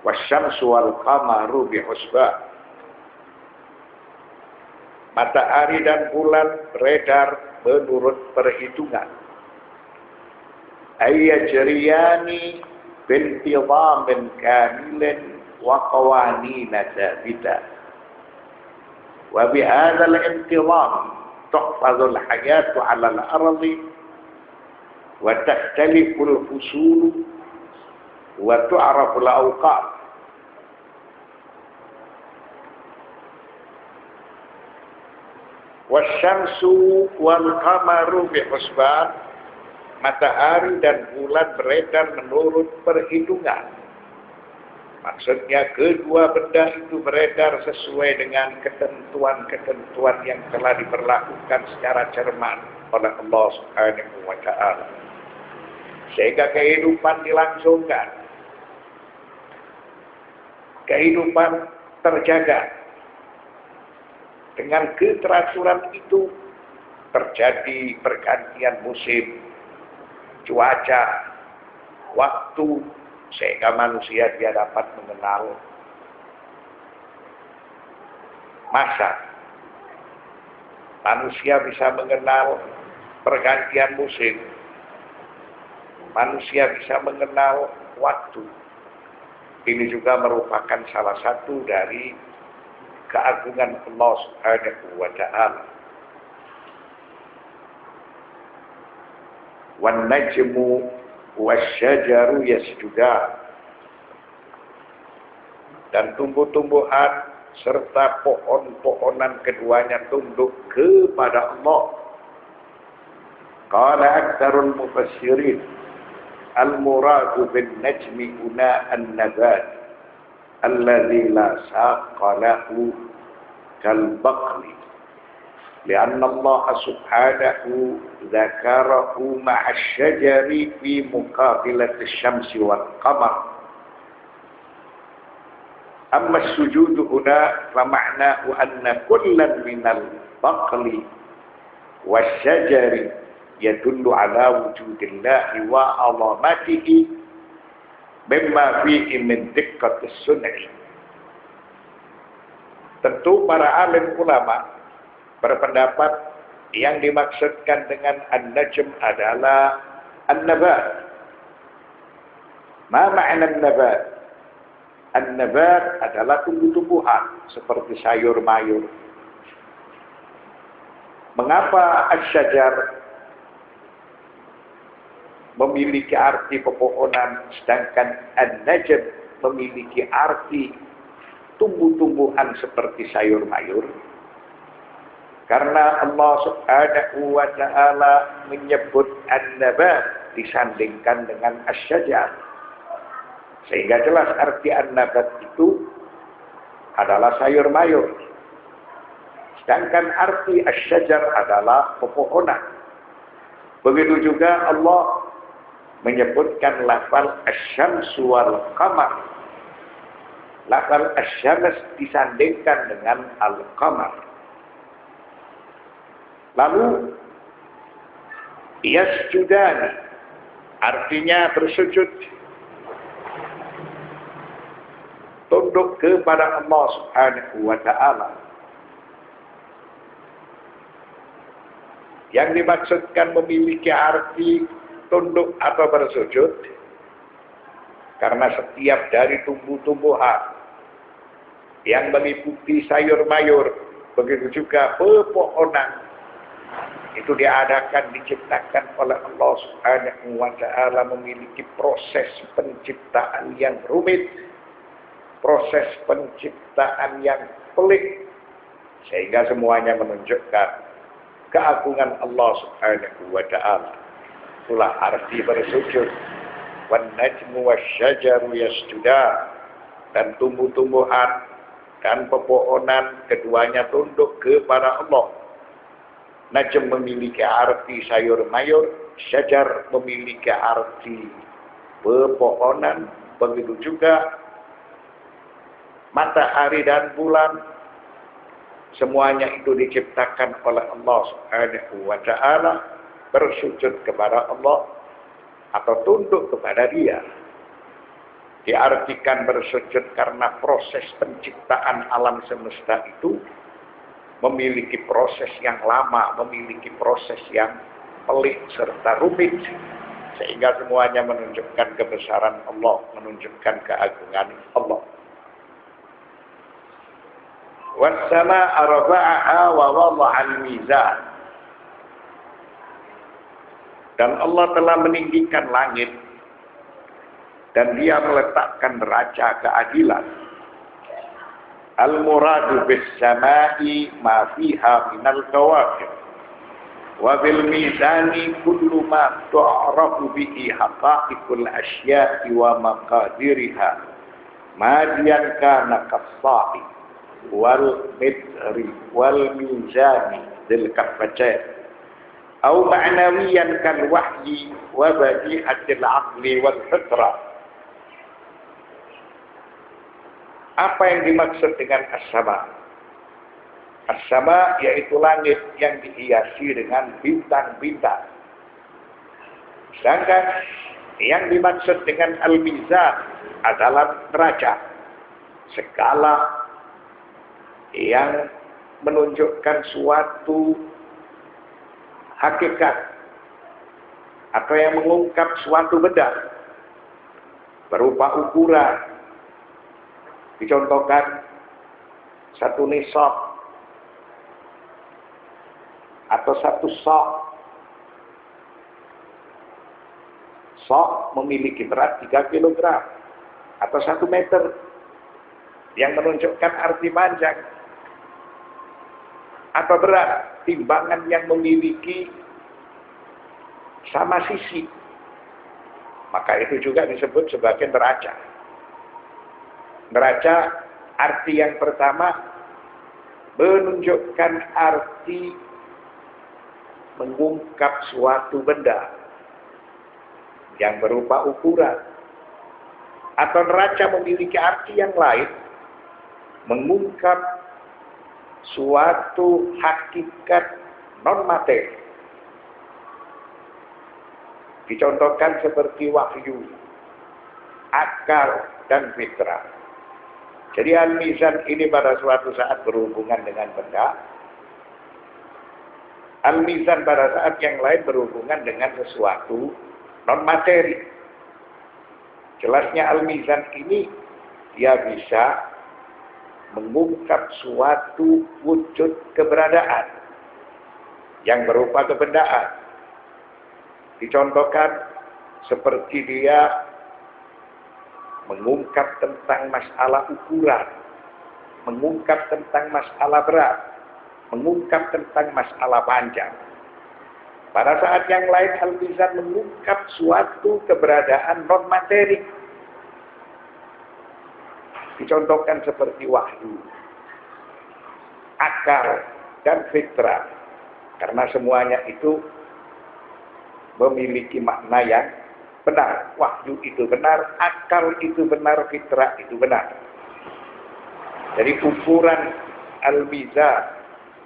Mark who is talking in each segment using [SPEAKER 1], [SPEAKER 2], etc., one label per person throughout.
[SPEAKER 1] wasyamsu wal qamaru bihusban. Matahari dan bulan beredar menurut perhitungan. Ayyajriyani bintizamin kamilin wa qawanina thabita. Wa bihadzal intizam tuhfazul hayatu 'ala al-ardi wa takhtaliful fusul wa tu'raful awqat. Wasyamsu wal qamaru bihusban. Matahari dan bulan beredar menurut perhitungan. Maksudnya kedua benda itu beredar sesuai dengan ketentuan-ketentuan yang telah diberlakukan secara cermat oleh Allah Subhanahu wa ta'ala. Sehingga kehidupan dilangsungkan. Kehidupan terjaga. Dengan keteraturan itu terjadi pergantian musim, cuaca, waktu, sehingga manusia dia dapat mengenal masa. Manusia bisa mengenal pergantian musim. Manusia bisa mengenal waktu. Ini juga merupakan salah satu dari keagungan Allah Subhanahu wa ta'ala. Wan najmu wasyajaru yasjudan. Dan tumbuh-tumbuhan serta pohon-pohonan keduanya tunduk kepada Allah. Qala aktsarul mufassirin al-muradu bin najmi una an-nabat alladhi la saqqa lahu kal baqli, lianna Allah subhanahu dzakarahu ma'a asy-syajari fi muqabilati asy-syamsi wal qamar. Amma as-sujudu huna fa ma'nahu anna kullan minal baqli wasyajari yadullu ala wujudillahi wa 'azamatihi mimma fihi min diqqatis sun'i. Tentu para alim ulama berpendapat yang dimaksudkan dengan an-najm adalah an-nabat. Ma ma'na an-nabat? An-nabat adalah tumbuh-tumbuhan seperti sayur mayur. Mengapa asy-syajar memiliki arti pepohonan, sedangkan an-najm memiliki arti tumbuh-tumbuhan seperti sayur mayur? Karena Allah Subhanahu wa ta'ala menyebut an-nabat disandingkan dengan asy-syajar. Sehingga jelas arti an-nabat itu adalah sayur mayur. Sedangkan arti asy-syajar adalah pepohonan. Begitu juga Allah menyebutkan lafal asy-syamsu wal qamar. Lafal asy-syams disandingkan dengan al-qamar. Lalu yasjudani artinya bersujud, tunduk kepada Allah Subhanahu wa ta'ala. Yang dimaksudkan memiliki arti tunduk atau bersujud, karena setiap dari tumbuh-tumbuhan yang meliputi sayur mayur, begitu juga pepohonan, itu diadakan, diciptakan oleh Allah Subhanahu wa ta'ala, memiliki proses penciptaan yang rumit, proses penciptaan yang pelik, sehingga semuanya menunjukkan keagungan Allah Subhanahu wa ta'ala. Itulah arti bersujud. Wan najmu wasyajaru yasjudan. Dan tumbuh-tumbuhan dan pepohonan keduanya tunduk kepada Allah. Najm memiliki arti sayur mayur, syajar memiliki arti pepohonan, begitu juga matahari dan bulan. Semuanya itu diciptakan oleh Allah Subhanahu wa ta'ala, bersujud kepada Allah atau tunduk kepada Dia. diartikan bersujud karena proses penciptaan alam semesta itu memiliki proses yang lama, memiliki proses yang pelik serta rumit, sehingga semuanya menunjukkan kebesaran Allah, menunjukkan keagungan Allah. Was-samaa'a rafa'aha wa wada'al mizan. Dan Allah telah meninggikan langit dan Dia meletakkan neraca keadilan. Al-muradu bis-samaa'i ma fiha minal kawakib. Wa bil mizani kullu ma tu'rafu bihi haqa'iqul asya'i wa maqadiriha. Madiyan kana kas-sa'i wal mitri wal mizani dzil kaffatain. Au ma'nawiyan kal wahyi wa badi'atil 'aqli wal fitrah. Apa yang dimaksud dengan as-sama? As-sama yaitu langit yang dihiasi dengan bintang-bintang. Sedangkan yang dimaksud dengan al-mizan adalah neraca, skala yang menunjukkan suatu hakikat atau yang mengungkap suatu benda berupa ukuran. Dicontohkan satu nisab atau satu sok. Sok memiliki berat 3 kg atau 1 meter yang menunjukkan arti panjang atau berat, timbangan yang memiliki sama sisi. Maka itu juga disebut sebagai neraca. Neraca arti yang pertama menunjukkan arti mengungkap suatu benda yang berupa ukuran. Atau neraca memiliki arti yang lain, mengungkap suatu hakikat non-materi. Dicontohkan seperti wahyu, akal, dan fitrah. Jadi al-mizan ini pada suatu saat berhubungan dengan benda. Al-mizan pada saat yang lain berhubungan dengan sesuatu non-materi. Jelasnya al-mizan ini dia bisa mengungkap suatu wujud keberadaan yang berupa kebendaan. Dicontohkan seperti dia mengungkap tentang masalah ukuran, mengungkap tentang masalah berat, mengungkap tentang masalah panjang. Pada saat yang lain al-mizan mengungkap suatu keberadaan non-materi. Dicontohkan seperti wahyu, akal, dan fitrah. Karena semuanya itu memiliki makna yang benar. Wahyu itu benar, akal itu benar, fitrah itu benar. Jadi ukuran al-mizan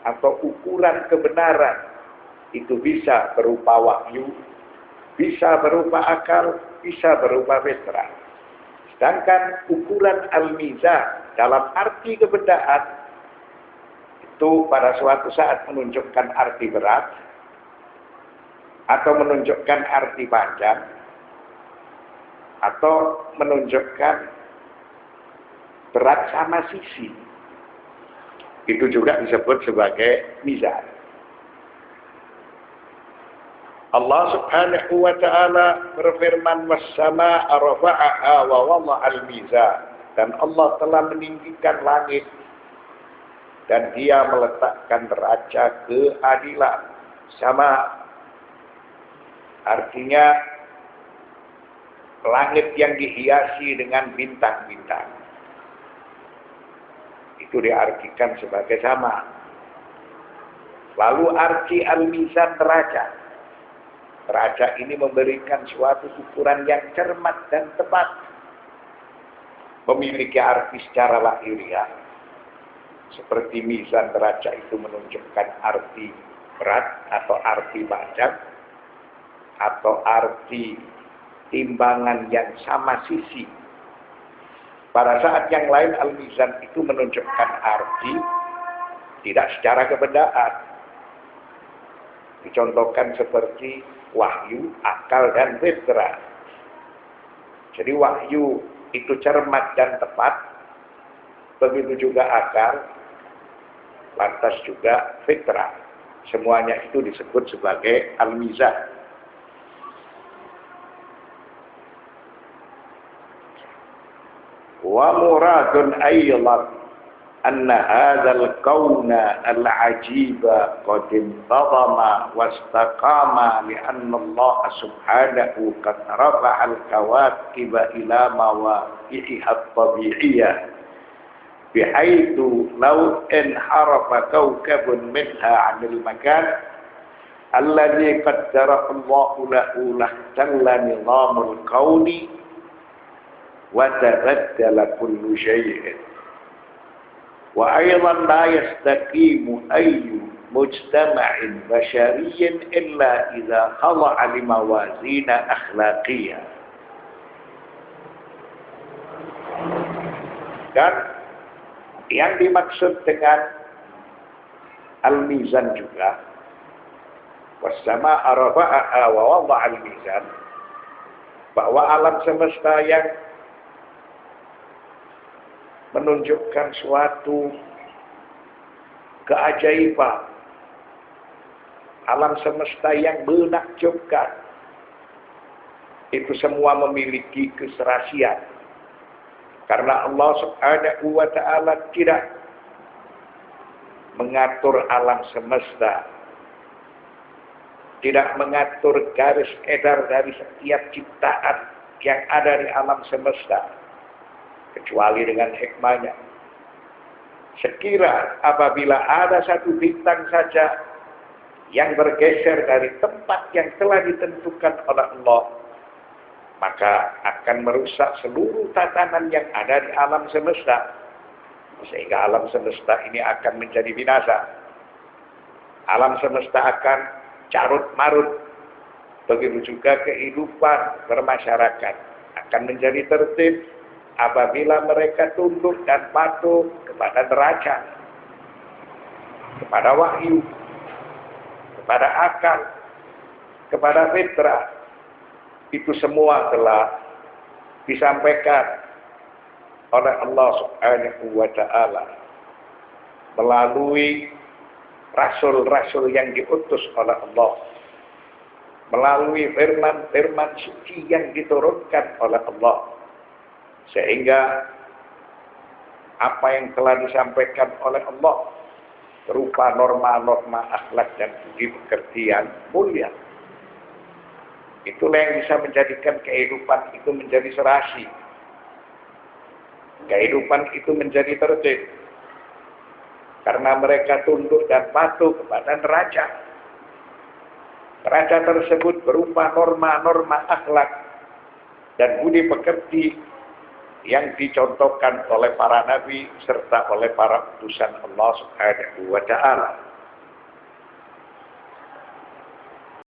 [SPEAKER 1] atau ukuran kebenaran itu bisa berupa wahyu, bisa berupa akal, bisa berupa fitrah. Sedangkan ukuran al-mizan dalam arti kebendaan itu pada suatu saat menunjukkan arti berat atau menunjukkan arti panjang atau menunjukkan berat sama sisi. Itu juga disebut sebagai mizan. Allah Subhanahu wa taala berfirman, "Was-samaa'a rafa'aha wa wada'al mizan." Dan Allah telah meninggikan langit dan Dia meletakkan neraca keadilan. Sama artinya langit yang dihiasi dengan bintang-bintang. Itu diartikan sebagai sama. Lalu arti al-mizan neraca. Neraca ini memberikan suatu ukuran yang cermat dan tepat. Memiliki arti secara lahiriah. Seperti mizan neraca itu menunjukkan arti berat atau arti panjang. Atau arti timbangan yang sama sisi. Pada saat yang lain al-mizan itu menunjukkan arti tidak secara kebendaan. Dicontohkan seperti wahyu, akal, dan fitrah. Jadi wahyu itu cermat dan tepat, begitu juga akal, lantas juga fitrah. Semuanya itu disebut sebagai al-mizan. Wa muradun aydan anna hadzal kauna al-ajiba qad intazama wastaqama li anna Allah subhanahu qad rafa'a al-kawakiba ila mawaqi'iha at-tabi'iyyah bihaitsu law inharafa kawkabun minha 'anil makan alladhi qaddara Allah lahu lahtalla nizamul kauni wa tabaddala kullu syai'in wa aydan la yastaqimu ayyu mujtama'in bashariyyin illa idza khala'a li mawazina akhlaqiyah. Dan yang dimaksud dengan al-mizan juga was-samaa'a rafa'aha wa wada'a al-mizan, bahwa alam semesta yang menunjukkan suatu keajaiban, alam semesta yang menakjubkan, itu semua memiliki keserasian. Karena Allah subhanahu wa ta'ala tidak mengatur alam semesta, tidak mengatur garis edar dari setiap ciptaan yang ada di alam semesta, kecuali dengan hikmahnya. Sekira apabila ada satu bintang saja yang bergeser dari tempat yang telah ditentukan oleh Allah, maka akan merusak seluruh tatanan yang ada di alam semesta, sehingga alam semesta ini akan menjadi binasa. Alam semesta akan carut marut. Begitu juga kehidupan bermasyarakat akan menjadi tertib apabila mereka tunduk dan patuh kepada neraca, kepada wahyu, kepada akal, kepada fitrah. Itu semua telah disampaikan oleh Allah subhanahu wa ta'ala melalui rasul-rasul yang diutus oleh Allah, melalui firman-firman suci yang diturunkan oleh Allah. Sehingga apa yang telah disampaikan oleh Allah berupa norma-norma akhlak dan budi pekerti yang mulia, itulah yang bisa menjadikan kehidupan itu menjadi serasi, kehidupan itu menjadi tertib, karena mereka tunduk dan patuh kepada neraca. Neraca tersebut berupa norma-norma akhlak dan budi pekerti yang dicontohkan oleh para nabi serta oleh para utusan Allah subhanahu wa ta'ala.